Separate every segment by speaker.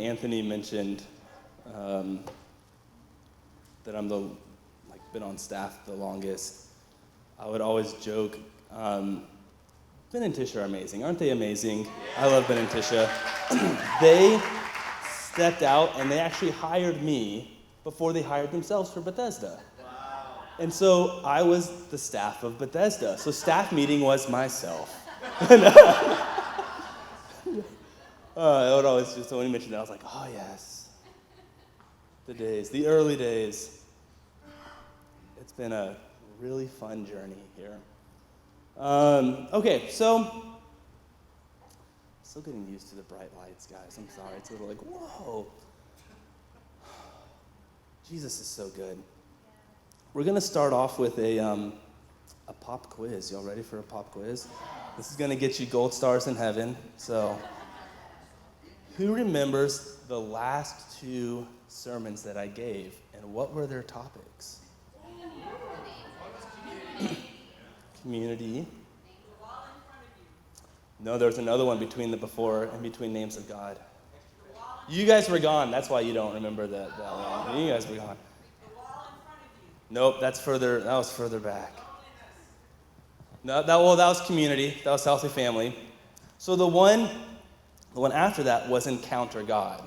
Speaker 1: Anthony mentioned that I'm been on staff the longest, I would always joke, Ben and Tisha are amazing. Aren't they amazing? I love Ben and Tisha. They stepped out and they actually hired me before they hired themselves for Bethesda. Wow. And so I was the staff of Bethesda. So staff meeting was myself. I would always just, when he mentioned that, I was like, oh yes. The early days. It's been a really fun journey here. Okay, so still getting used to the bright lights, guys. I'm sorry. It's a little like, whoa. Jesus is so good. We're going to start off with a pop quiz. Y'all ready for a pop quiz? This is going to get you gold stars in heaven. So, who remembers the last two sermons that I gave, and what were their topics? Community. No, there was another one between the before and between names of God. You guys were gone. That's why you don't remember that one. You guys were gone. Nope, that was further back. No, that was community. That was healthy family. So the one after that was encounter God.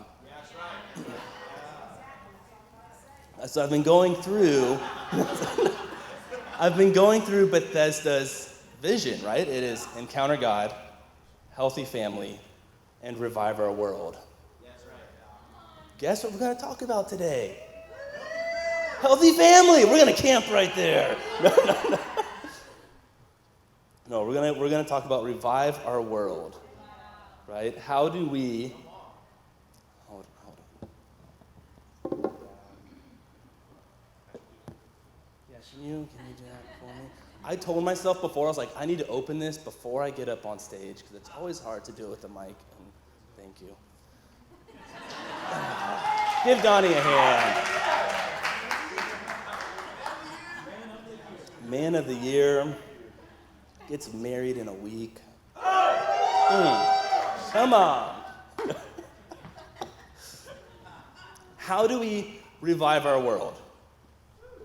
Speaker 1: So I've been going through Bethesda's vision, right? It is encounter God, healthy family, and revive our world. Guess what we're going to talk about today? Healthy family. We're going to camp right there. No, we're going to talk about revive our world, right? How do we? Hold on. Yeah, can you do that for me? I told myself before, I was like, I need to open this before I get up on stage because it's always hard to do it with the mic. And thank you. Give Donnie a hand. Man of the year gets married in a week. Come on. How do we revive our world?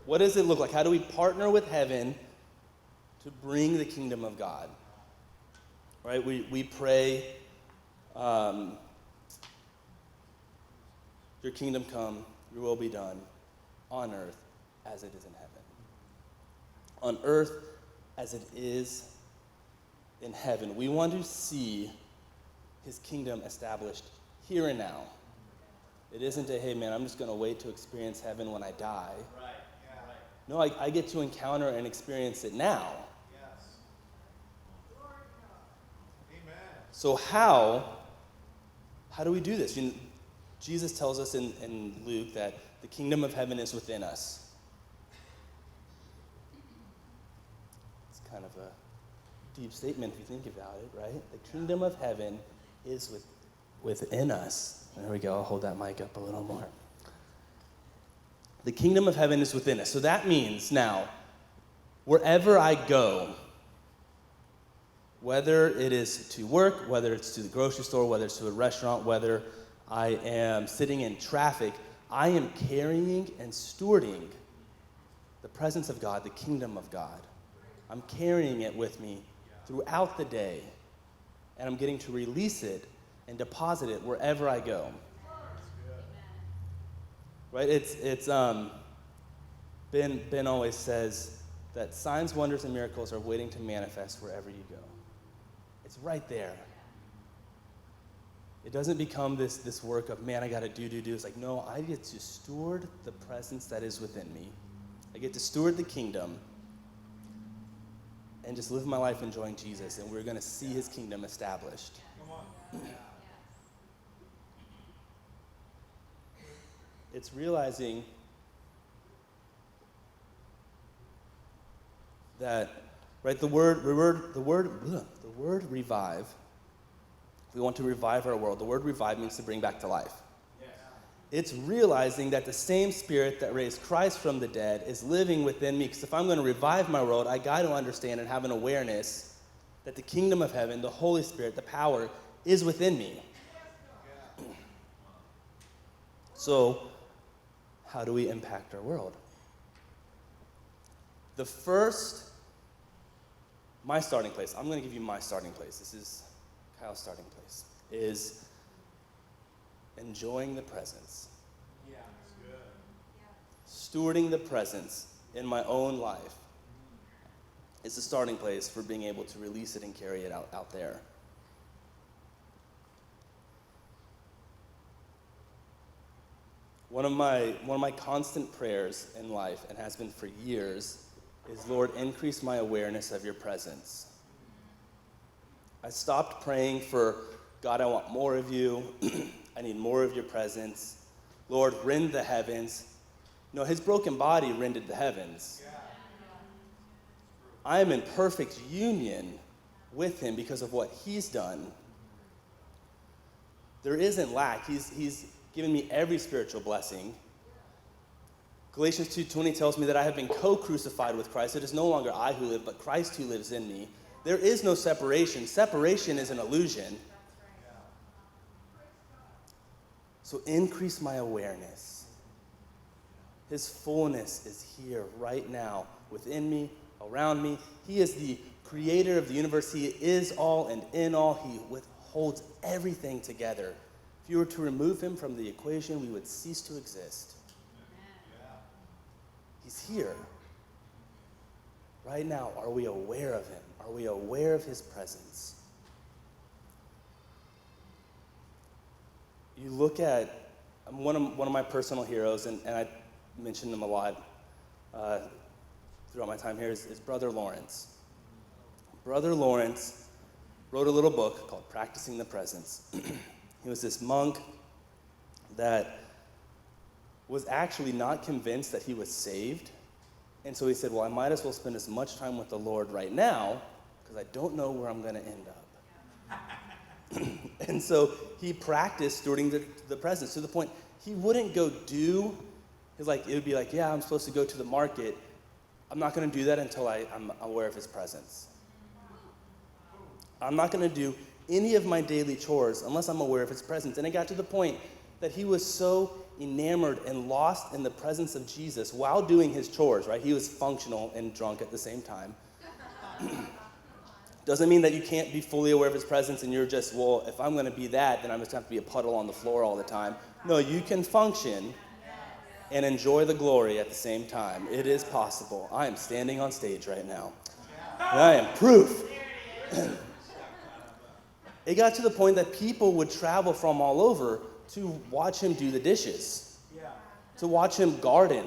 Speaker 1: What does it look like? How do we partner with heaven to bring the kingdom of God? Right? We pray, your kingdom come, your will be done, on earth as it is in heaven. On earth as it is in heaven. We want to see his kingdom established here and now. It isn't a, hey man, I'm just going to wait to experience heaven when I die. Right. Yeah. Right. No, I get to encounter and experience it now. Yes. Amen. So how do we do this? Jesus tells us in Luke that the kingdom of heaven is within us. It's kind of a deep statement if you think about it, right? The kingdom of heaven is within us. There we go. I'll hold that mic up a little more. The kingdom of heaven is within us. So that means now, wherever I go, whether it is to work, whether it's to the grocery store, whether it's to a restaurant, whether I am sitting in traffic, I am carrying and stewarding the presence of God, the kingdom of God. I'm carrying it with me throughout the day, and I'm getting to release it and deposit it wherever I go. Right? It's Ben always says that signs, wonders, and miracles are waiting to manifest wherever you go. It's right there. It doesn't become this work of, man, I got to do. It's like, no, I get to steward the presence that is within me. I get to steward the kingdom and just live my life enjoying Jesus, and we're going to see his kingdom established. Come on. It's realizing that, right, the word revive. We want to revive our world. The word revive means to bring back to life. Yes. It's realizing that the same spirit that raised Christ from the dead is living within me. Because if I'm going to revive my world, I got to understand and have an awareness that the kingdom of heaven, the Holy Spirit, the power, is within me. So, how do we impact our world? My starting place, I'm going to give you my starting place. This is Kyle's starting place, is enjoying the presence.
Speaker 2: Yeah, that's good.
Speaker 1: Stewarding the presence in my own life is the starting place for being able to release it and carry it out there. One of my constant prayers in life, and has been for years, is, Lord, increase my awareness of your presence. I stopped praying for, God, I want more of you. I need more of your presence. Lord, rend the heavens. No, his broken body rended the heavens. I am in perfect union with him because of what he's done. There isn't lack. He's given me every spiritual blessing. Galatians 2:20 tells me that I have been co-crucified with Christ. It is no longer I who live, but Christ who lives in me. There is no separation. Separation is an illusion. So increase my awareness. His fullness is here right now, within me, around me. He is the creator of the universe. He is all and in all. He withholds everything together. If you were to remove him from the equation, we would cease to exist. He's here. Right now, are we aware of him? Are we aware of his presence? You look at one of my personal heroes, and I mention him a lot throughout my time here, is Brother Lawrence. Brother Lawrence wrote a little book called Practicing the Presence. He was this monk that was actually not convinced that he was saved. And so he said, well, I might as well spend as much time with the Lord right now because I don't know where I'm going to end up. And so he practiced stewarding the presence to the point he wouldn't go it would be like, yeah, I'm supposed to go to the market. I'm not going to do that until I'm aware of his presence. I'm not going to do any of my daily chores unless I'm aware of his presence. And it got to the point that he was so enamored and lost in the presence of Jesus while doing his chores, right? He was functional and drunk at the same time. Doesn't mean that you can't be fully aware of his presence and you're just, well, if I'm going to be that, then I'm just going to have to be a puddle on the floor all the time. No, you can function and enjoy the glory at the same time. It is possible. I am standing on stage right now. And I am proof. It got to the point that people would travel from all over to watch him do the dishes, to watch him garden.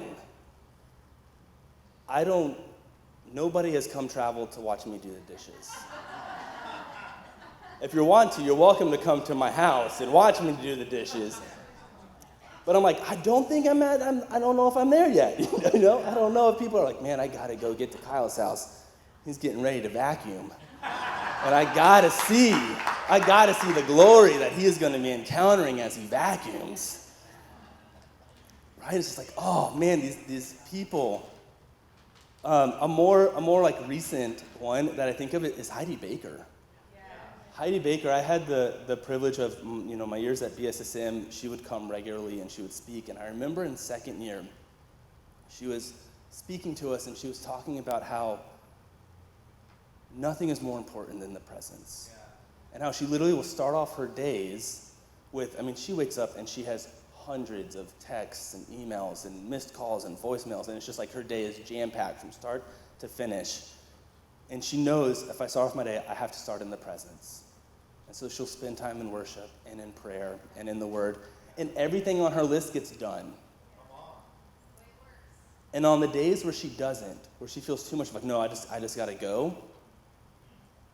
Speaker 1: Nobody has come travel to watch me do the dishes. If you want to, you're welcome to come to my house and watch me do the dishes. But I'm like, I don't know if I'm there yet. You know, I don't know if people are like, man, I gotta go get to Kyle's house. He's getting ready to vacuum. And I gotta see the glory that he is gonna be encountering as he vacuums. Right? It's just like, oh man, these people. A more like recent one that I think of is Heidi Baker. Heidi Baker, I had the privilege of, my years at BSSM, she would come regularly and she would speak. And I remember in second year, she was speaking to us and she was talking about how nothing is more important than the presence. And how she literally will start off her days with, she wakes up and she has hundreds of texts and emails and missed calls and voicemails, and it's just like her day is jam-packed from start to finish. And she knows if I start off my day, I have to start in the presence. And so she'll spend time in worship and in prayer and in the Word, and everything on her list gets done. And on the days where she doesn't, where she feels too much like, no, I just gotta go,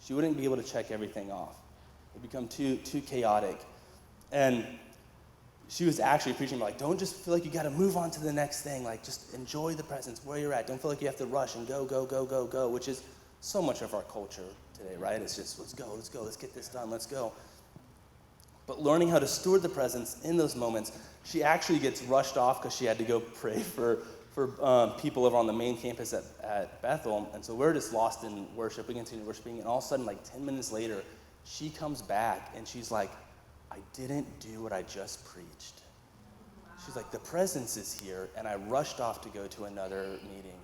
Speaker 1: she wouldn't be able to check everything off. It would become too chaotic. And she was actually preaching like, don't just feel like you gotta move on to the next thing. Like, just enjoy the presence where you're at. Don't feel like you have to rush and go, which is so much of our culture today, right? It's just, let's go, let's get this done, let's go. But learning how to steward the presence in those moments, she actually gets rushed off because she had to go pray for people over on the main campus at Bethel. And so we're just lost in worship. We continue worshiping, and all of a sudden, like 10 minutes later, she comes back and she's like, I didn't do what I just preached. she's like, the presence is here, and I rushed off to go to another meeting.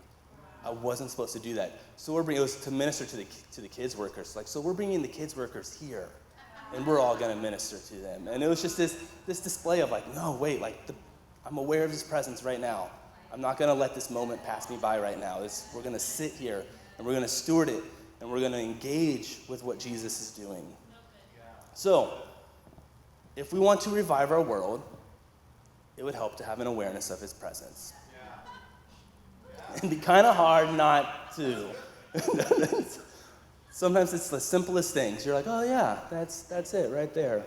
Speaker 1: I wasn't supposed to do that. So it was to minister to the kids workers. Like, so we're bringing the kids workers here, and we're all going to minister to them. And it was just this display of like, no, wait, like I'm aware of his presence right now. I'm not going to let this moment pass me by right now. We're going to sit here, and we're going to steward it, and we're going to engage with what Jesus is doing. So, if we want to revive our world, it would help to have an awareness of his presence. It'd be kind of hard not to. Sometimes it's the simplest things. You're like, oh yeah, that's it right there.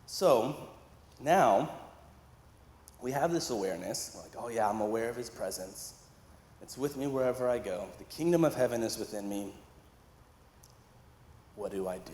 Speaker 1: So, now, we have this awareness. We're like, oh yeah, I'm aware of his presence. It's with me wherever I go. The kingdom of heaven is within me. What do I do?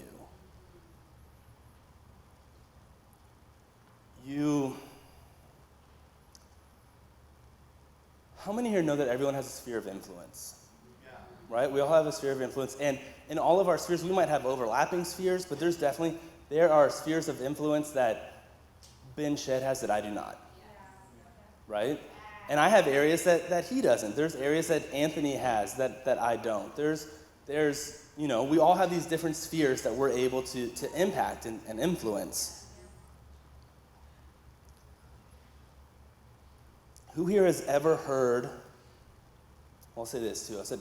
Speaker 1: How many here know that everyone has a sphere of influence? Yeah. Right? We all have a sphere of influence. And in all of our spheres, we might have overlapping spheres, but there are spheres of influence that Ben Shed has that I do not. Right? And I have areas that he doesn't. There's areas that Anthony has that I don't. There's we all have these different spheres that we're able to impact and influence. Who here has ever heard, I'll say this too, I said,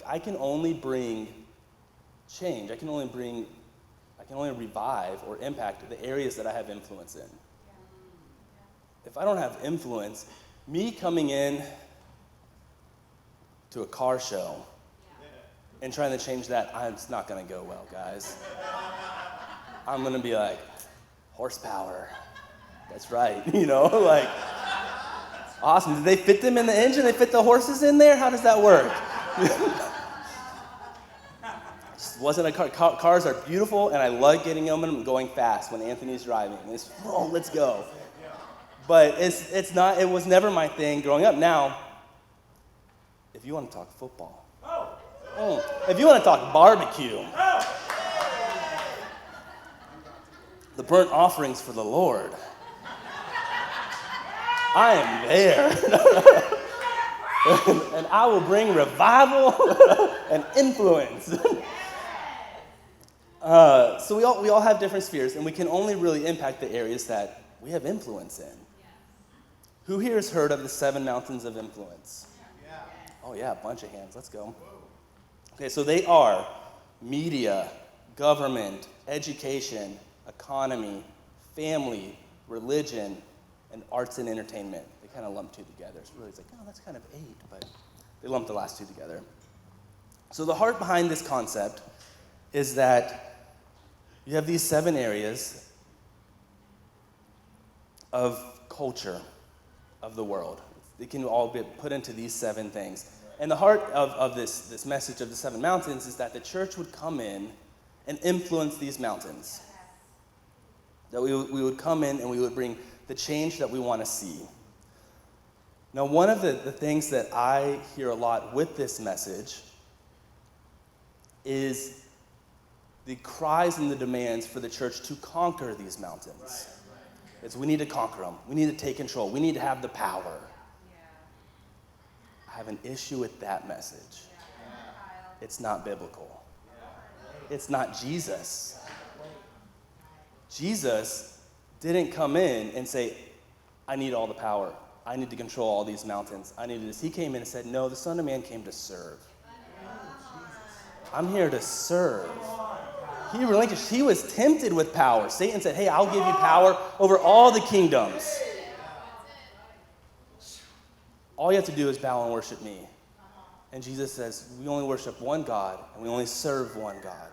Speaker 1: I can only bring change, I can only revive or impact the areas that I have influence in. If I don't have influence, me coming in to a car show and trying to change that, it's not going to go well, guys. I'm going to be like, horsepower. That's right, awesome. Did they fit them in the engine? They fit the horses in there? How does that work? Just wasn't a car. Cars are beautiful, and I love getting them and going fast when Anthony's driving. Let's go. But it was never my thing growing up. Now, if you want to talk football, if you want to talk barbecue, the burnt offerings for the Lord, I am there. And I will bring revival and influence. So we all have different spheres, and we can only really impact the areas that we have influence in. Who here has heard of the 7 mountains of influence? Oh yeah, a bunch of hands. Let's go. Okay, so they are media, government, education, economy, family, religion, and arts and entertainment. They kind of lump 2 together. It's really like, that's kind of 8, but they lump the last 2 together. So the heart behind this concept is that you have these 7 areas of culture of the world. They can all be put into these 7 things. And the heart of this message of the 7 mountains is that the church would come in and influence these mountains. That we would come in and we would bring the change that we want to see. Now, one of the things that I hear a lot with this message is the cries and the demands for the church to conquer these mountains. It's we need to conquer them. We need to take control. We need to have the power. I have an issue with that message. It's not biblical. It's not Jesus. Jesus didn't come in and say, I need all the power. I need to control all these mountains. I need this. He came in and said, no, the Son of Man came to serve. I'm here to serve. He relinquished. He was tempted with power. Satan said, hey, I'll give you power over all the kingdoms. All you have to do is bow and worship me. And Jesus says, we only worship one God, and we only serve one God.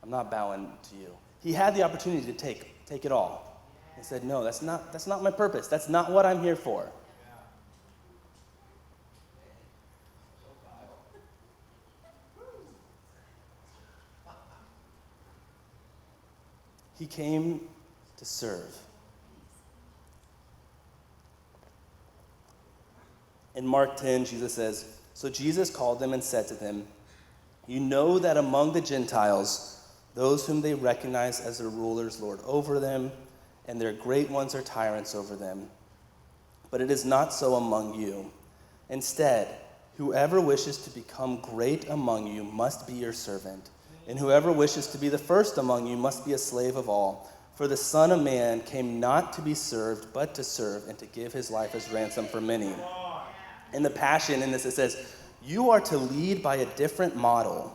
Speaker 1: I'm not bowing to you. He had the opportunity to take it all. He said, no, that's not my purpose. That's not what I'm here for. He came to serve. In Mark 10, Jesus says, so Jesus called them and said to them, you know that among the Gentiles, those whom they recognize as their rulers lord over them, and their great ones are tyrants over them. But it is not so among you. Instead, whoever wishes to become great among you must be your servant, and whoever wishes to be the first among you must be a slave of all. For the Son of Man came not to be served, but to serve, and to give his life as ransom for many. In the Passion, in this, it says, you are to lead by a different model.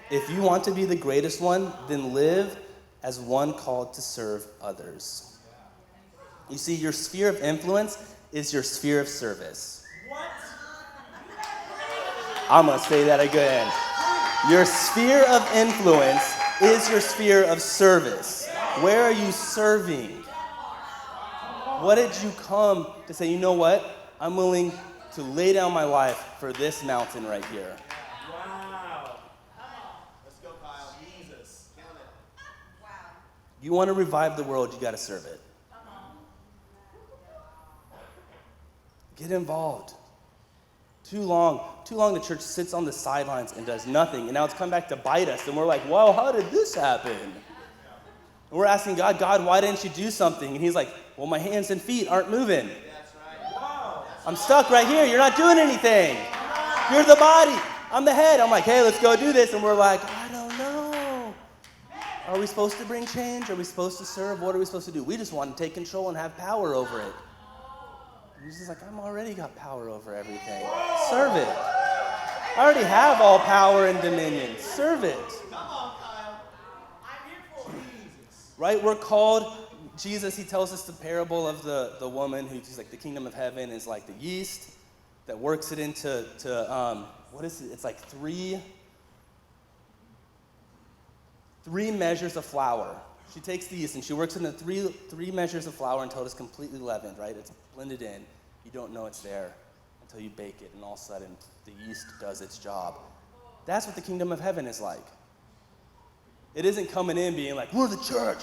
Speaker 1: If you want to be the greatest one, then live as one called to serve others. You see, your sphere of influence is your sphere of service.
Speaker 2: What?
Speaker 1: I'm going to say that again. Your sphere of influence is your sphere of service. Where are you serving? What did you come to say, you know what? I'm willing to lay down my life for this mountain right here.
Speaker 2: Wow. Let's go, Kyle. Jesus. Count it.
Speaker 3: Wow.
Speaker 1: You want to revive the world, you got to serve it. Get involved. Too long the church sits on the sidelines and does nothing, and now it's come back to bite us, and we're like, wow, how did this happen? And we're asking God, why didn't you do something? And he's like, well, my hands and feet aren't moving.
Speaker 2: That's right. Wow.
Speaker 1: I'm stuck right here. You're not doing anything. You're the body. I'm the head. I'm like, hey, let's go do this. And we're like, I don't know. Are we supposed to bring change? Are we supposed to serve? What are we supposed to do? We just want to take control and have power over it. And he's just like, I'm already got power over everything. Serve it. I already have all power and dominion. Serve it.
Speaker 2: Come on, Kyle. I'm here for Jesus.
Speaker 1: Right? We're called, Jesus, he tells us the parable of the woman who's like, the kingdom of heaven is like the yeast that works it into, what is it? It's like three measures of flour. She takes the yeast and she works it into three measures of flour until it's completely leavened, right? It's blended in. You don't know it's there until you bake it, and all of a sudden, the yeast does its job. That's what the kingdom of heaven is like. It isn't coming in being like, we're the church,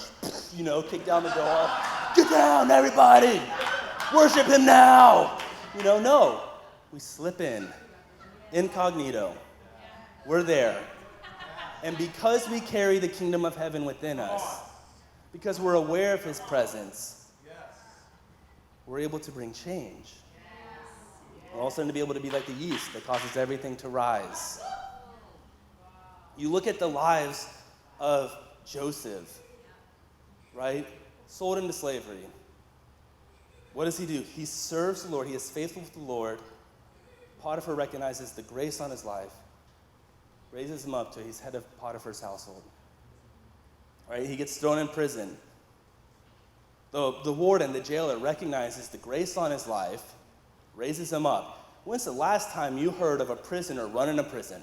Speaker 1: kick down the door. Get down, everybody. Worship him now. No. We slip in, incognito. We're there. And because we carry the kingdom of heaven within us, because we're aware of his presence, we're able to bring change. We're also going to be able to be like the yeast that causes everything to rise. You look at the lives of Joseph, right? Sold into slavery. What does he do? He serves the Lord. He is faithful to the Lord. Potiphar recognizes the grace on his life, raises him up to he's head of Potiphar's household. Right? He gets thrown in prison. The warden, the jailer, recognizes the grace on his life, raises him up. When's the last time you heard of a prisoner running a prison?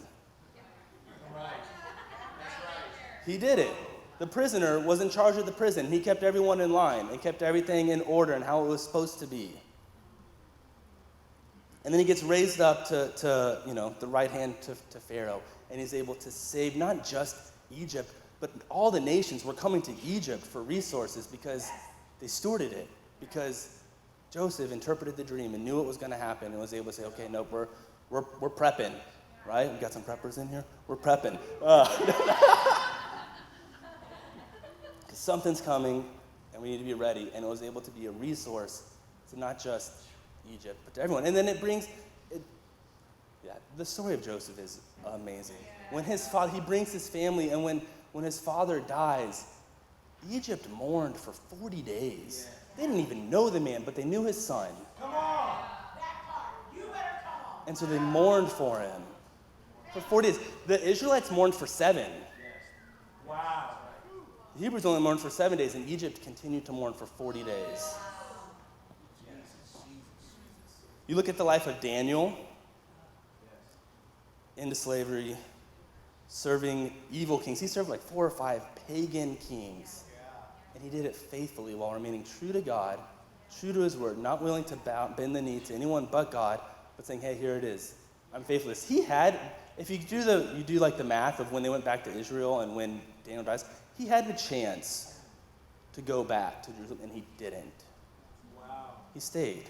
Speaker 2: Right. That's right.
Speaker 1: He did it. The prisoner was in charge of the prison. He kept everyone in line and kept everything in order and how it was supposed to be. And then he gets raised up to the right hand to Pharaoh, and he's able to save not just Egypt, but all the nations were coming to Egypt for resources because they stewarded it, because Joseph interpreted the dream and knew what was going to happen and was able to say, okay, nope, we're prepping, right? We got some preppers in here. We're prepping. Something's coming, and we need to be ready. And it was able to be a resource to not just Egypt, but to everyone. And then the story of Joseph is amazing. When his father, he brings his family, and when his father dies, Egypt mourned for 40 days. They didn't even know the man, but they knew his son.
Speaker 2: Come on. That part. You better come on.
Speaker 1: And so they mourned for him for 40 days. The Israelites mourned for 7.
Speaker 2: Yes. Wow.
Speaker 1: The Hebrews only mourned for 7 days, and Egypt continued to mourn for 40 days. You look at the life of Daniel, into slavery, serving evil kings. He served like 4 or 5 pagan kings. And he did it faithfully while remaining true to God, true to his word, not willing to bend the knee to anyone but God, but saying, hey, here it is. I'm faithless. He had, if you do like the math of when they went back to Israel and when Daniel dies, he had the chance to go back to Jerusalem, and he didn't.
Speaker 2: Wow.
Speaker 1: He stayed.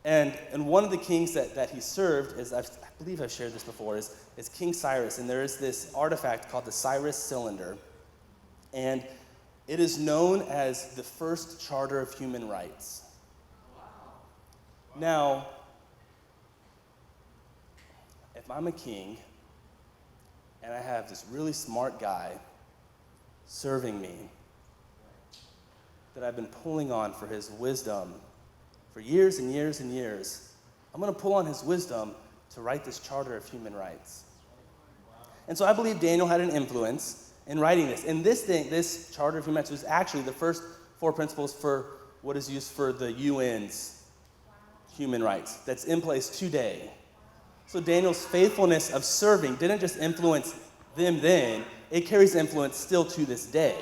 Speaker 1: And one of the kings that he served, I believe I've shared this before, is King Cyrus. And there is this artifact called the Cyrus cylinder. And it is known as the first Charter of Human Rights. Now, if I'm a king and I have this really smart guy serving me that I've been pulling on for his wisdom for years and years and years, I'm going to pull on his wisdom to write this Charter of Human Rights. And so I believe Daniel had an influence in writing this. And this Charter of Human Rights was actually the first 4 principles for what is used for the UN's human rights that's in place today. So Daniel's faithfulness of serving didn't just influence them then, it carries influence still to this day.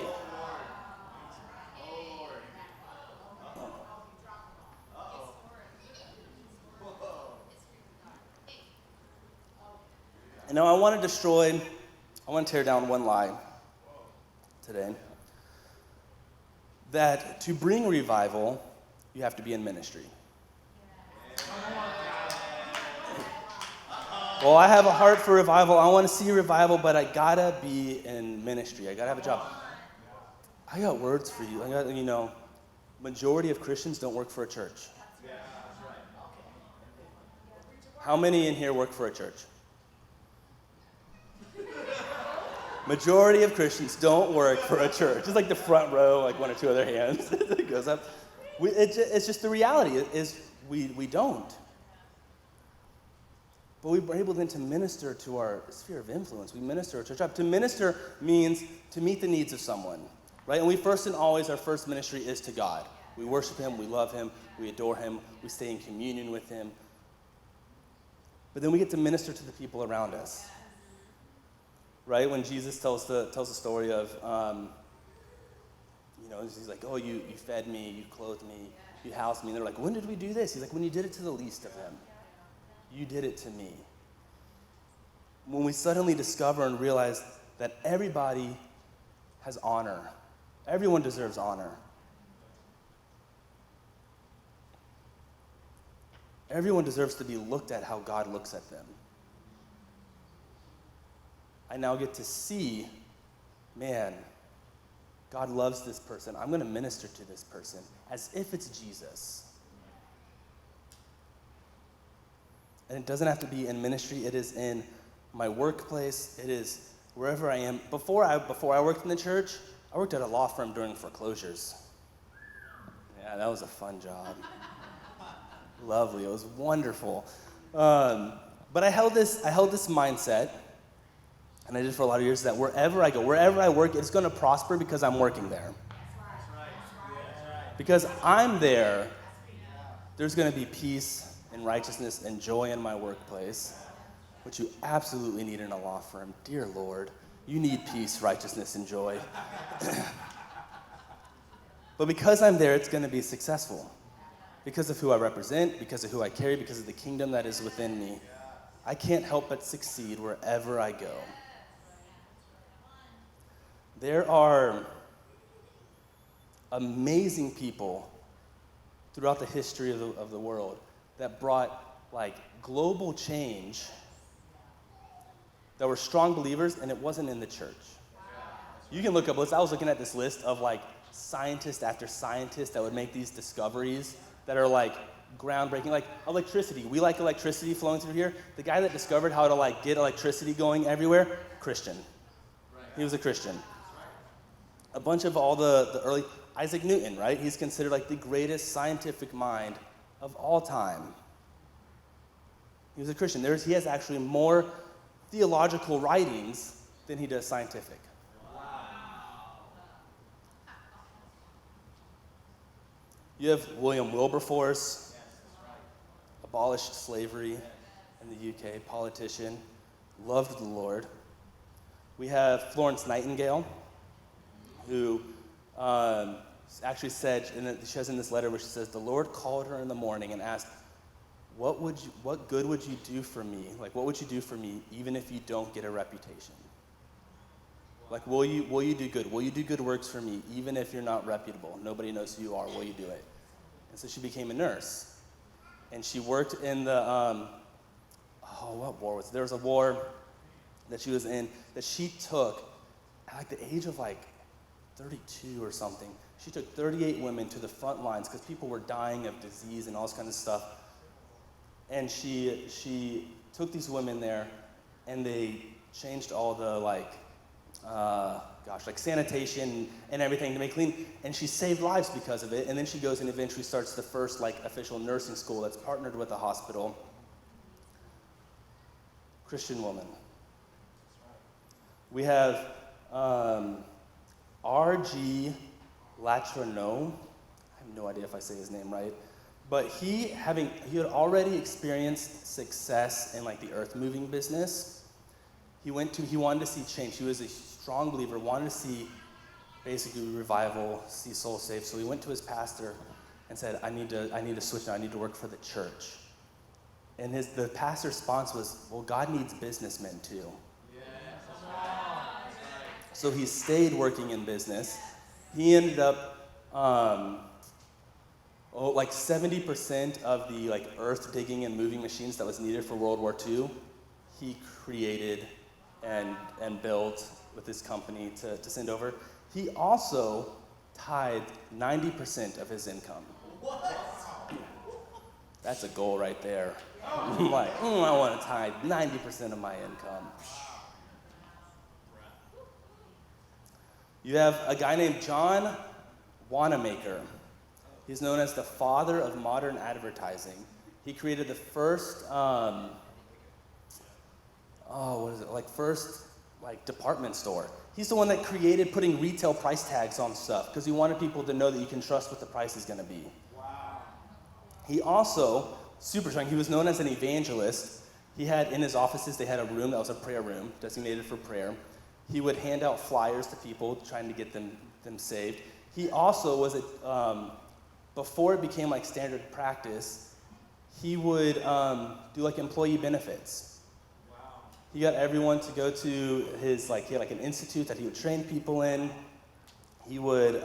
Speaker 1: And now I want to tear down one lie today. That to bring revival, you have to be in ministry. Well, I have a heart for revival. I want to see revival, but I gotta be in ministry. I gotta have a job. I got words for you. Majority of Christians don't work for a church. How many in here work for a church? Majority of Christians don't work for a church. It's like the front row, like 1 or 2 other hands. It goes up. It's just the reality is we don't. But we were able then to minister to our sphere of influence. We minister to our church. To minister means to meet the needs of someone, right? And we first and always, our first ministry is to God. We worship him, we love him, we adore him, we stay in communion with him. But then we get to minister to the people around us, right? When Jesus tells the story of, he's like, oh, you fed me, you clothed me, you housed me. And they're like, when did we do this? He's like, when you did it to the least of them. You did it to me. When we suddenly discover and realize that everybody has honor. Everyone deserves honor. Everyone deserves to be looked at how God looks at them. I now get to see, man, God loves this person. I'm going to minister to this person as if it's Jesus. And it doesn't have to be in ministry. It is in my workplace. It is wherever I am. Before I worked in the church, I worked at a law firm during foreclosures. Yeah, that was a fun job. Lovely. It was wonderful. But I held this mindset, and I did for a lot of years, that wherever I go, wherever I work, it's going to prosper because I'm working there. Because I'm there, there's going to be peace and righteousness and joy in my workplace, which you absolutely need in a law firm. Dear Lord, you need peace, righteousness, and joy. But because I'm there, it's going to be successful. Because of who I represent, because of who I carry, because of the kingdom that is within me. I can't help but succeed wherever I go. There are amazing people throughout the history of the world that brought global change, that were strong believers, and it wasn't in the church. You can look up lists. I was looking at this list of scientist after scientist that would make these discoveries that are groundbreaking, like electricity. We like electricity flowing through here. The guy that discovered how to get electricity going everywhere, Christian. He was a Christian. A bunch of all the early, Isaac Newton, right? He's considered the greatest scientific mind of all time. He was a Christian. He has actually more theological writings than he does scientific. You have William Wilberforce, abolished slavery in the UK, politician, loved the Lord. We have Florence Nightingale, who actually said, she has in this letter where she says, the Lord called her in the morning and asked, what good would you do for me? What would you do for me even if you don't get a reputation? Will you do good? Will you do good works for me even if you're not reputable? Nobody knows who you are. Will you do it? And so she became a nurse. And she worked in the, what war was it? There was a war that she was in that she took at the age of 32 or something. She took 38 women to the front lines because people were dying of disease and all this kind of stuff. And she took these women there, and they changed all the sanitation and everything to make clean. And she saved lives because of it. And then she goes and eventually starts the first official nursing school that's partnered with a hospital. Christian woman. We have R.G. Lachreneau. I have no idea if I say his name right. But he had already experienced success in the earth moving business. He wanted to see change. He was a strong believer, wanted to see basically revival, see souls saved. So he went to his pastor and said, I need to switch now. I need to work for the church. And the pastor's response was, well, God needs businessmen too. So he stayed working in business. He ended up 70% of the earth digging and moving machines that was needed for World War II, he created and built with his company to send over. He also tithed 90% of his income. What? That's a goal right there. I'm like, I want to tithe 90% of my income. You have a guy named John Wanamaker. He's known as the father of modern advertising. He created the first, department store. He's the one that created putting retail price tags on stuff because he wanted people to know that you can trust what the price is going to be. Wow. He also, super strong, he was known as an evangelist. He had, in his offices, they had a room that was a prayer room designated for prayer. He would hand out flyers to people trying to get them saved. He also was before it became standard practice, he would do employee benefits. Wow. He got everyone to go to his he had an institute that he would train people in. He would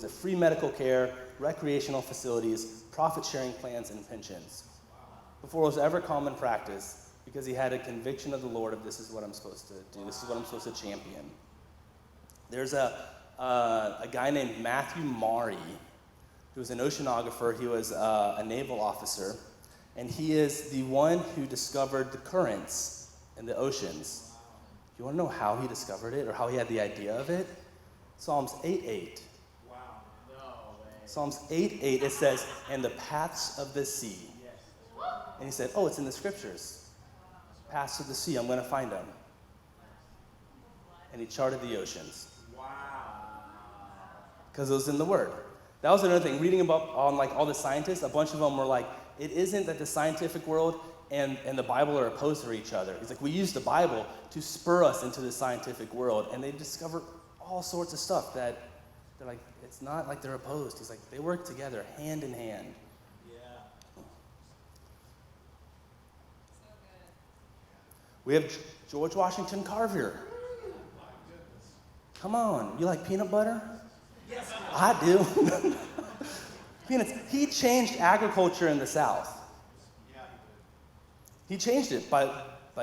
Speaker 1: free medical care, recreational facilities, profit sharing plans, and pensions. Wow. Before it was ever common practice, because he had a conviction of the Lord of this is what I'm supposed to do, this is what I'm supposed to champion. There's a guy named Matthew Maury, who was an oceanographer. He was a naval officer, and he is the one who discovered the currents in the oceans. You want to know how he discovered it or how he had the idea of it? Psalms 8:8. Wow. No way. Psalms 8:8, it says, "And the paths of the sea." Yes. And he said, it's in the scriptures. Paths of the sea, I'm going to find them. And he charted the oceans. Wow. Because it was in the Word. That was another thing. Reading about all the scientists, a bunch of them were it isn't that the scientific world and the Bible are opposed to each other. It's we use the Bible to spur us into the scientific world, and they discover all sorts of stuff that they're it's not they're opposed. He's they work together, hand in hand. Yeah. So good. We have George Washington Carver. Come on, you like peanut butter? Yes. I do. Peanuts. He changed agriculture in the South. Yeah. He changed it by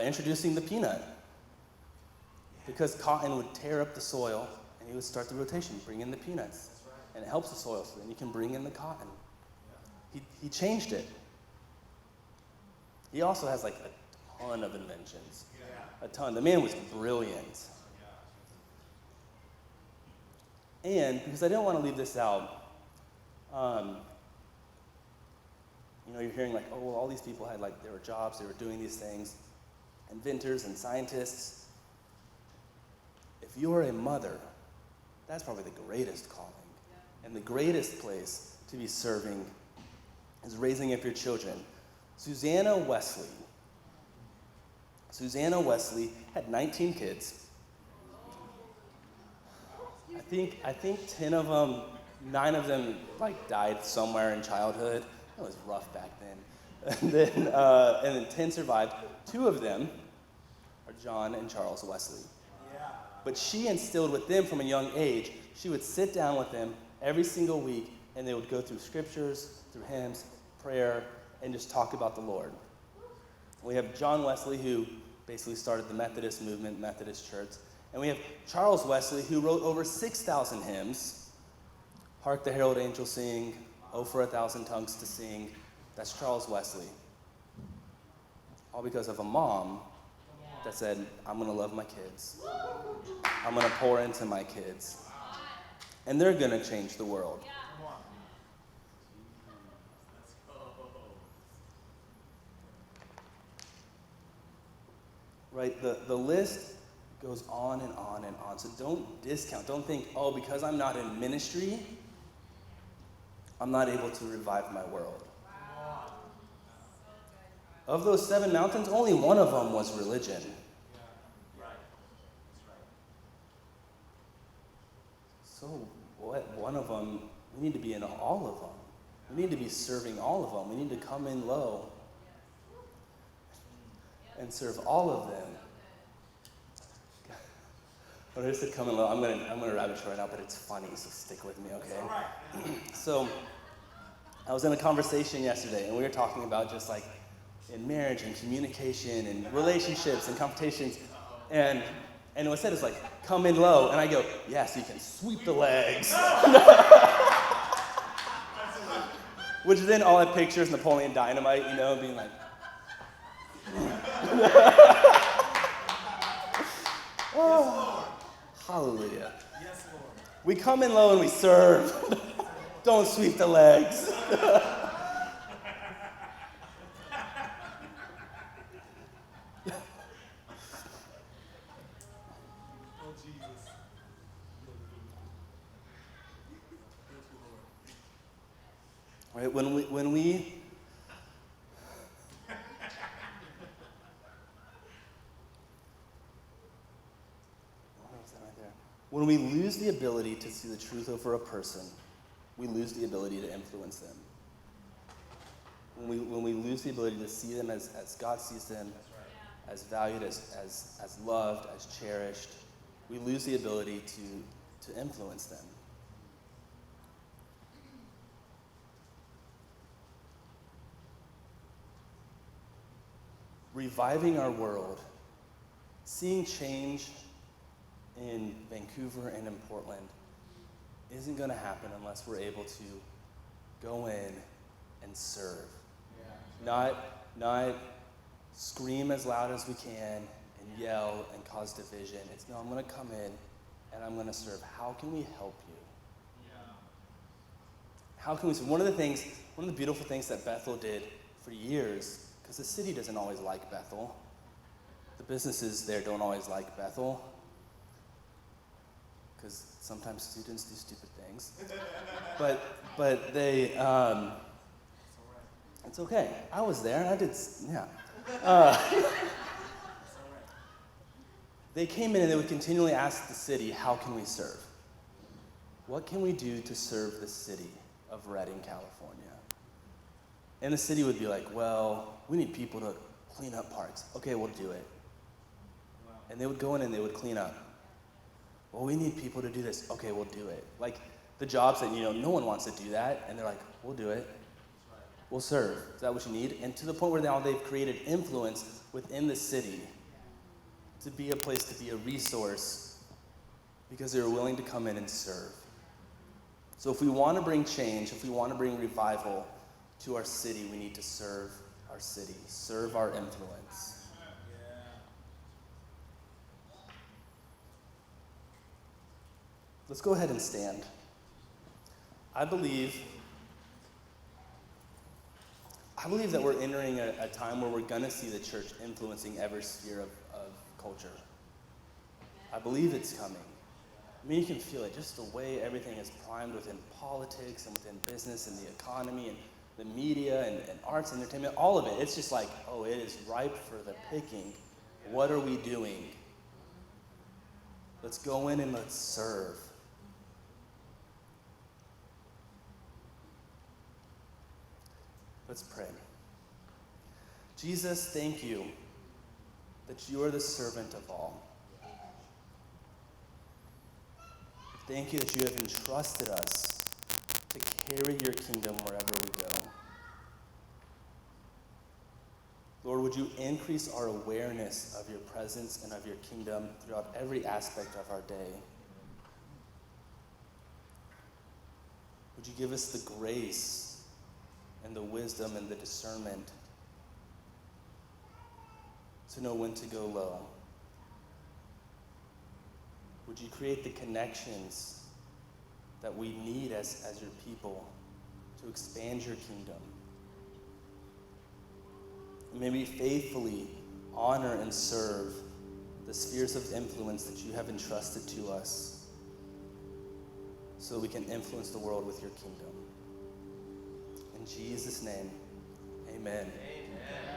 Speaker 1: introducing the peanut. Because cotton would tear up the soil, and he would start the rotation, bring in the peanuts. And it helps the soil, so then you can bring in the cotton. He changed it. He also has a ton of inventions. A ton. The man was brilliant. And because I didn't want to leave this out, you're hearing all these people had there were jobs, they were doing these things, inventors and scientists. If you are a mother, that's probably the greatest calling. And the greatest place to be serving is raising up your children. Susanna Wesley had 19 kids. I think 10 of them, 9 of them died somewhere in childhood. It was rough back then. And then 10 survived. 2 of them are John and Charles Wesley. Yeah. But she instilled with them from a young age. She would sit down with them every single week, and they would go through scriptures, through hymns, prayer, and just talk about the Lord. We have John Wesley, who basically started the Methodist movement, Methodist Church. And we have Charles Wesley, who wrote over 6,000 hymns. Hark the Herald Angels Sing, Oh, for a Thousand Tongues to Sing. That's Charles Wesley. All because of a mom that said, I'm going to love my kids. I'm going to pour into my kids. And they're going to change the world. Right? The list goes on and on and on. So don't discount. Don't think, oh, because I'm not in ministry, I'm not able to revive my world. Wow. Of those 7 mountains, only one of them was religion.
Speaker 2: Right.
Speaker 1: So what? One of them, we need to be in all of them. We need to be serving all of them. We need to come in low and serve all of them. When I said come in low, I'm gonna rabbit trail right now, but it's funny, so stick with me, okay?
Speaker 2: All right.
Speaker 1: So I was in a conversation yesterday, and we were talking about just like in marriage and communication and relationships and competitions, and what said is like, come in low, and I go, yeah, so you can sweep the legs. Which then all I picture is Napoleon Dynamite, being like, oh, hallelujah.
Speaker 2: Yes, Lord.
Speaker 1: We come in low and we serve. Don't sweep the legs. Right, when we when we lose the ability to see the truth over a person, we lose the ability to influence them. When we lose the ability to see them as God sees them, as valued, as loved, as cherished, we lose the ability to influence them. Reviving our world, seeing change in Vancouver and in Portland isn't going to happen unless we're able to go in and serve. Yeah. Not scream as loud as we can and yell and cause division. It's no, I'm going to come in and I'm going to serve. How can we help you? Yeah. How can we serve? One of the beautiful things that Bethel did for years, because the city doesn't always like Bethel. The businesses there don't always like Bethel. Because sometimes students do stupid things. But they, it's okay. I was there, I did, yeah. They came in and they would continually ask the city, how can we serve? What can we do to serve the city of Redding, California? And the city would be like, well, we need people to clean up parks. Okay, we'll do it. Wow. And they would go in and they would clean up. Well, we need people to do this. Okay, we'll do it. Like the jobs that, no one wants to do that. And they're like, we'll do it. We'll serve. Is that what you need? And to the point where now they've created influence within the city to be a place, to be a resource, because they're willing to come in and serve. So if we want to bring change, if we want to bring revival to our city, we need to serve our city, serve our influence. Let's go ahead and stand. I believe that we're entering a time where we're going to see the church influencing every sphere of culture. I believe it's coming. I mean, you can feel it, just the way everything is primed within politics and within business and the economy and the media and arts and entertainment, all of it. It's just like, oh, it is ripe for the picking. What are we doing? Let's go in and let's serve. Let's pray. Jesus, thank you that you are the servant of all. Thank you that you have entrusted us to carry your kingdom wherever we go. Lord, would you increase our awareness of your presence and of your kingdom throughout every aspect of our day? Would you give us the grace and the wisdom and the discernment to know when to go low? Would you create the connections that we need as your people to expand your kingdom? And may we faithfully honor and serve the spheres of influence that you have entrusted to us so that we can influence the world with your kingdom. In Jesus' name, amen.